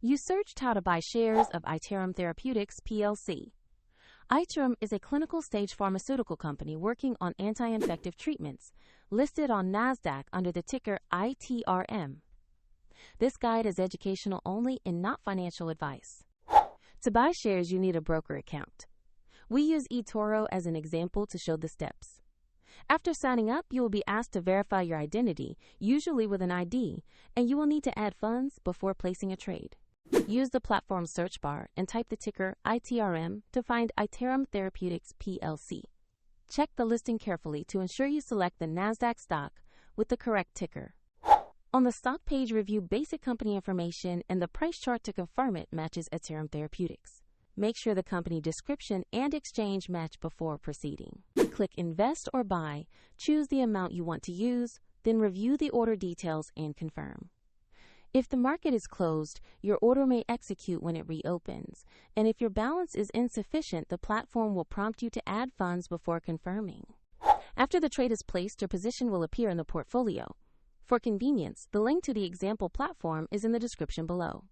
You searched how to buy shares of Iterum Therapeutics plc. Iterum is a clinical stage pharmaceutical company working on anti-infective treatments, listed on NASDAQ under the ticker ITRM. This guide is educational only and not financial advice. To buy shares, you need a broker account. We use eToro as an example to show the steps. After signing up, you will be asked to verify your identity, usually with an ID, and you will need to add funds before placing a trade. Use the platform search bar and type the ticker ITRM to find Iterum Therapeutics plc. Check the listing carefully to ensure you select the NASDAQ stock with the correct ticker. On the stock page, review basic company information and the price chart to confirm it matches Iterum Therapeutics. Make sure the company description and exchange match before proceeding. Click Invest or Buy, choose the amount you want to use, then review the order details and confirm. If the market is closed, your order may execute when it reopens, and if your balance is insufficient, the platform will prompt you to add funds before confirming. After the trade is placed, your position will appear in the portfolio. For convenience, the link to the example platform is in the description below.